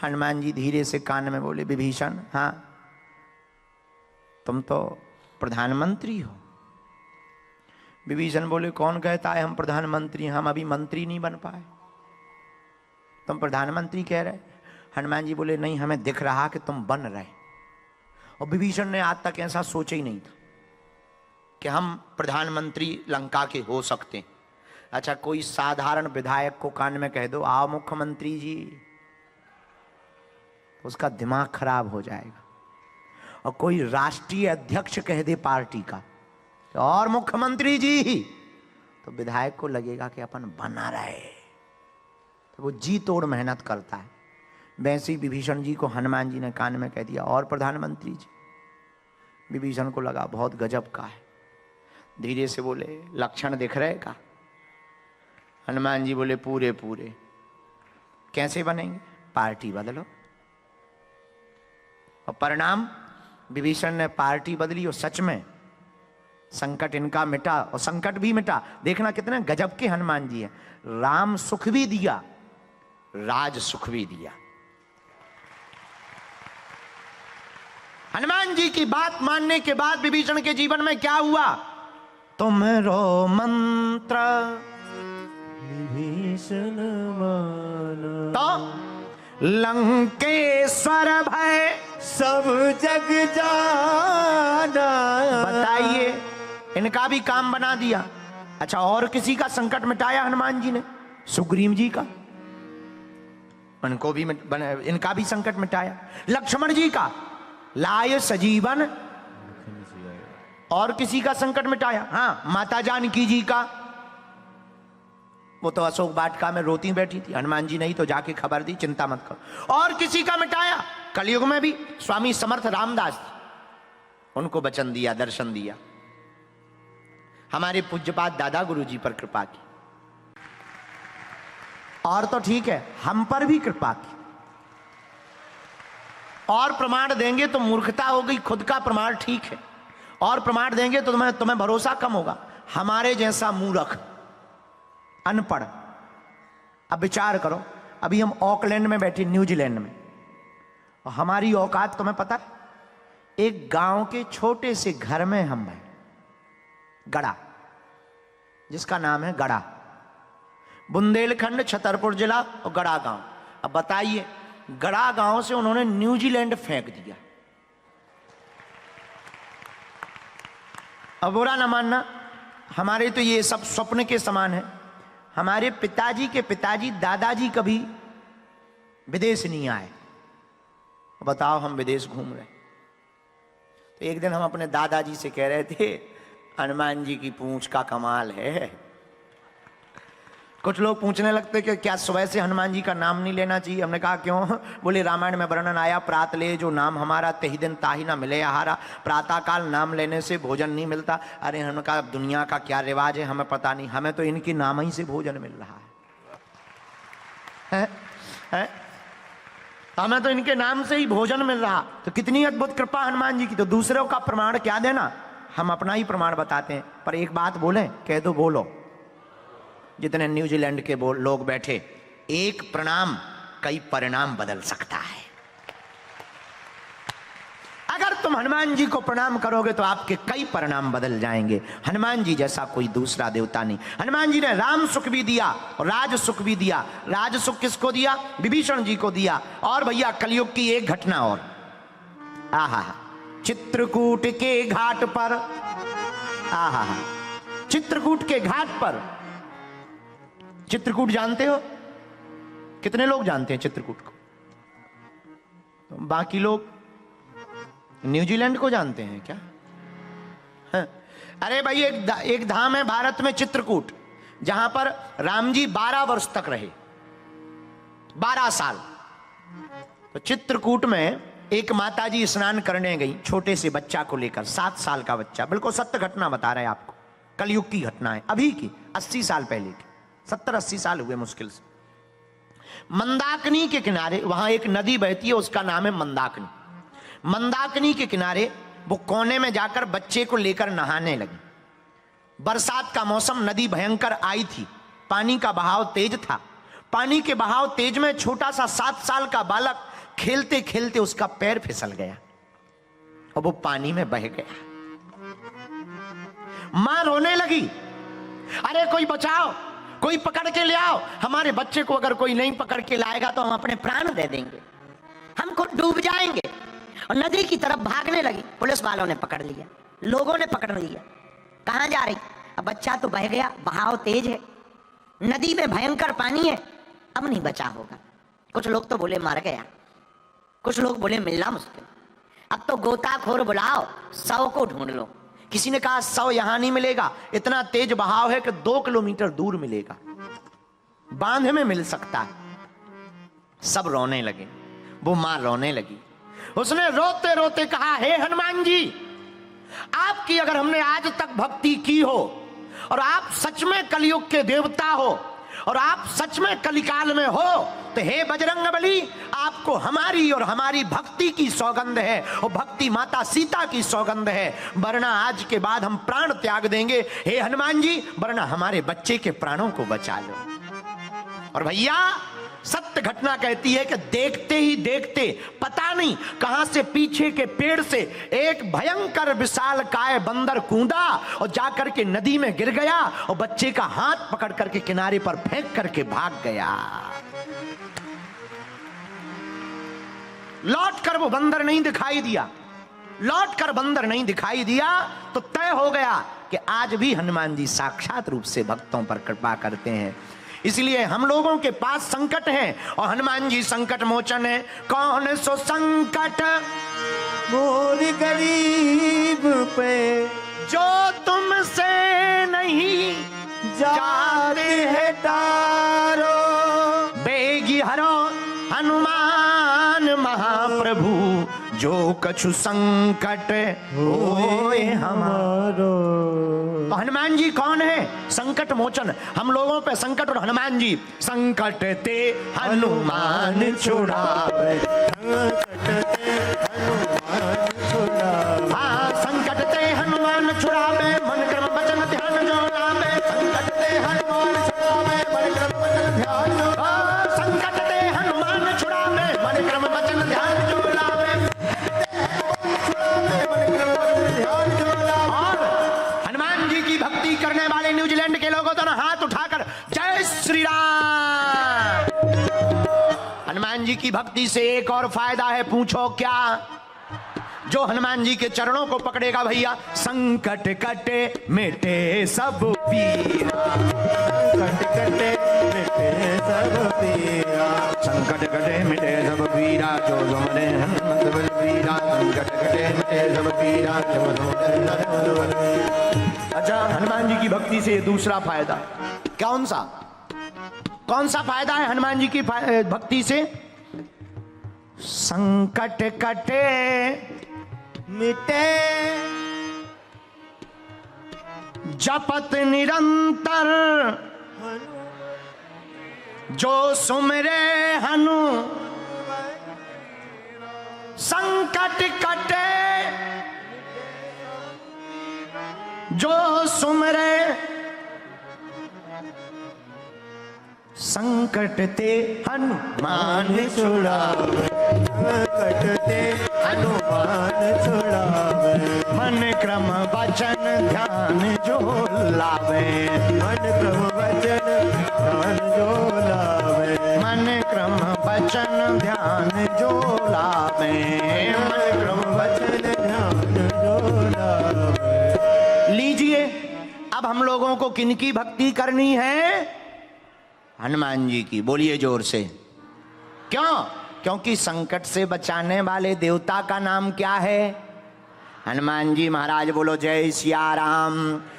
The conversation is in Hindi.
हनुमान जी धीरे से कान में बोले, विभीषण, हाँ तुम तो प्रधानमंत्री हो। विभीषण बोले, कौन कहता है हम प्रधानमंत्री, हम अभी मंत्री नहीं बन पाए, तुम प्रधानमंत्री कह रहे। हनुमान जी बोले, नहीं हमें दिख रहा कि तुम बन रहे। और विभीषण ने आज तक ऐसा सोचा ही नहीं था कि हम प्रधानमंत्री लंका के हो सकते हैं। अच्छा, कोई साधारण विधायक को कान में कह दो, आओ मुख्यमंत्री जी, तो उसका दिमाग खराब हो जाएगा। और कोई राष्ट्रीय अध्यक्ष कह दे पार्टी का, और मुख्यमंत्री जी, तो विधायक को लगेगा कि अपन बना रहे, तो वो जी तोड़ मेहनत करता है। वैसे ही विभीषण जी को हनुमान जी ने कान में कह दिया, और प्रधानमंत्री जी। विभीषण को लगा बहुत गजब का है, धीरे से बोले, लक्षण दिख रहे का? हनुमान जी बोले, पूरे पूरे। कैसे बनेंगे? पार्टी बदलो। और परिणाम, विभीषण ने पार्टी बदली और सच में संकट इनका मिटा और संकट भी मिटा। देखना कितने गजब के हनुमान जी हैं। राम सुख भी दिया, राज सुख भी दिया। हनुमान जी की बात मानने के बाद विभीषण के जीवन में क्या हुआ? तुम्हारो मंत्र विभीषण माना, तो लंकेश्वर भय सब जग जाना। बताइए, इनका भी काम बना दिया। अच्छा, और किसी का संकट मिटाया हनुमान जी ने? सुग्रीव जी का, उनको भी इनका भी संकट मिटाया। लक्ष्मण जी का, लाय सजीवन, और किसी का संकट मिटाया? हाँ, माता जानकी जी का, वो तो अशोक वाटिका में रोती बैठी थी, हनुमान जी नहीं तो जाके खबर दी, चिंता मत करो। और किसी का मिटाया? कलयुग में भी स्वामी समर्थ रामदास, उनको वचन दिया, दर्शन दिया। हमारे पूज्यपाद दादा गुरु जी पर कृपा की। और तो ठीक है, हम पर भी कृपा की। और प्रमाण देंगे तो मूर्खता हो गई, खुद का प्रमाण ठीक है। और प्रमाण देंगे तो तुम्हें भरोसा कम होगा। हमारे जैसा मूर्ख, अनपढ़, अब विचार करो, अभी हम ऑकलैंड में बैठे, न्यूजीलैंड में, और हमारी औकात तुम्हें पता है? एक गांव के छोटे से घर में हम हैं, गड़ा, जिसका नाम है गड़ा, बुंदेलखंड, छतरपुर जिला और गड़ा गांव। अब बताइए, गड़ा गांव से उन्होंने न्यूजीलैंड फेंक दिया। अब बुरा ना मानना, हमारे तो ये सब स्वप्न के समान है। हमारे पिताजी के पिताजी, दादाजी कभी विदेश नहीं आए। बताओ, हम विदेश घूम रहे। तो एक दिन हम अपने दादाजी से कह रहे थे, हनुमान जी की पूंछ का कमाल है। कुछ लोग पूछने लगते कि क्या सुबह से हनुमान जी का नाम नहीं लेना चाहिए? हमने कहा क्यों? बोले, रामायण में वर्णन आया, प्रात ले जो नाम हमारा, तेही दिन ताही ना मिले आहारा। प्रातः काल नाम लेने से भोजन नहीं मिलता। अरे हमने कहा, दुनिया का क्या रिवाज है हमें पता नहीं, हमें तो इनके नाम ही से भोजन मिल रहा है? हमें तो इनके नाम से ही भोजन मिल रहा। तो कितनी अद्भुत कृपा हनुमान जी की। तो दूसरों का प्रमाण क्या देना, हम अपना ही प्रमाण बताते हैं। पर एक बात बोलें, कह दो बोलो, जितने न्यूजीलैंड के लोग बैठे, एक प्रणाम कई परिणाम बदल सकता है। अगर तुम हनुमान जी को प्रणाम करोगे तो आपके कई परिणाम बदल जाएंगे। हनुमान जी जैसा कोई दूसरा देवता नहीं। हनुमान जी ने राम सुख भी दिया और राज सुख भी दिया। राज सुख किसको दिया? विभीषण जी को दिया। और भैया, कलयुग की एक घटना और, आहा, चित्रकूट के घाट पर, आहा, चित्रकूट के घाट पर, चित्रकूट जानते हो? कितने लोग जानते हैं चित्रकूट को? तो बाकी लोग न्यूजीलैंड को जानते हैं क्या? हाँ। अरे भाई, एक धाम है भारत में चित्रकूट, जहां पर राम जी 12 वर्ष तक रहे, 12 साल। तो चित्रकूट में एक माताजी स्नान करने गई छोटे से बच्चा को लेकर, 7 साल का बच्चा। बिल्कुल सत्य घटना बता रहे हैं आपको, कलयुग की घटना है, अभी की, 80 साल पहले की, 70-80 साल हुए मुश्किल से। मंदाकिनी के किनारे, वहां एक नदी बहती है, उसका नाम है मंदाकिनी। मंदाकिनी के किनारे वो कोने में जाकर बच्चे को लेकर नहाने लगी। बरसात का मौसम, नदी भयंकर आई थी, पानी का बहाव तेज था। पानी के बहाव तेज में छोटा सा 7 साल का बालक खेलते खेलते उसका पैर फिसल गया और वो पानी में बह गया। मां रोने लगी, अरे कोई बचाओ, कोई पकड़ के ले आओ, हमारे बच्चे को अगर कोई नहीं पकड़ के लाएगा तो हम अपने प्राण दे देंगे, हम खुद डूब जाएंगे। और नदी की तरफ भागने लगी। पुलिस वालों ने पकड़ लिया, लोगों ने पकड़ लिया। कहां जा रही? अब बच्चा तो बह गया, बहाव तेज है, नदी में भयंकर पानी है, अब नहीं बचा होगा। कुछ लोग तो बोले मर गया, कुछ लोग बोले मिलना मुश्किल, अब तो गोताखोर बुलाओ, 100 को ढूंढ लो। किसी ने कहा 100 यहां नहीं मिलेगा, इतना तेज बहाव है कि 2 किलोमीटर दूर मिलेगा, बांध में मिल सकता है। सब रोने लगे, वो मां रोने लगी। उसने रोते रोते कहा, हे हनुमान जी, आपकी अगर हमने आज तक भक्ति की हो और आप सच में कलयुग के देवता हो और आप सच में कलिकाल में हो, तो हे बजरंगबली, आपको हमारी और हमारी भक्ति की सौगंध है और भक्ति माता सीता की सौगंध है, वरना आज के बाद हम प्राण त्याग देंगे। हे हनुमान जी, वरना हमारे बच्चे के प्राणों को बचा लो। और भैया, सत्य घटना कहती है कि देखते ही देखते पता नहीं कहां से पीछे के पेड़ से एक भयंकर विशाल काय बंदर कूदा और जाकर के नदी में गिर गया और बच्चे का हाथ पकड़ करके किनारे पर फेंक करके भाग गया। लौट कर वो बंदर नहीं दिखाई दिया, लौट कर बंदर नहीं दिखाई दिया तो तय हो गया कि आज भी हनुमान जी साक्षात रूप से भक्तों पर कृपा करते हैं। इसलिए हम लोगों के पास संकट है और हनुमान जी संकट मोचन है। कौन सो संकट मोर गरीब पे जो तुमसे नहीं जाते है तारो, बेगी हरो हनुमान महाप्रभु, जो कछु संकट होए हमारो। तो हनुमान जी कौन है? संकट मोचन। हम लोगों पे संकट और हनुमान जी, संकट ते हनुमान छुड़ावे, हाँ संकट ते हनुमान छुड़ावे, मन क्रम वचन ध्यान जो लावे, संकट ते हनुमान छुड़ावे, मन क्रम वचन ध्यान जो, संकट ते हनुमान छुड़ावे, मन क्रम वचन ध्यान जो लावे, भक्ति करने वाले न्यूजीलैंड के लोगों दोनों हाथ उठाकर जय श्री राम। हनुमान जी की भक्ति से एक और फायदा है, पूछो क्या? जो हनुमान जी के चरणों को पकड़ेगा भैया, संकट कटे मिटे सब पीरा, संकट कटे मिटे सब पीरा, संकट कटे मिटे सब पीरा, जो तुमने हनुमत बलबीरा, संकट कटे मिटे सब पीरा, जो तुमने। अच्छा, हनुमान जी की भक्ति से दूसरा फायदा कौन सा? कौन सा फायदा है हनुमान जी की भक्ति से? संकट कटे मिटे जपत निरंतर, जो सुमरे हनु संकट कटे, जो सुमरे संकट ते हनुमान छुड़ावे, संकट ते हनुमान छुड़ावे, मन क्रम वचन ध्यान जो लावे, मन क्रम वचन ध्यान जो लावे, मन क्रम वचन ध्यान जो लावे, मन क्रम वचन ध्यान जो लावे। लीजिए, अब हम लोगों को किनकी भक्ति करनी है? हनुमान जी की। बोलिए जोर से। क्यों? क्योंकि संकट से बचाने वाले देवता का नाम क्या है? हनुमान जी महाराज। बोलो जय सिया राम।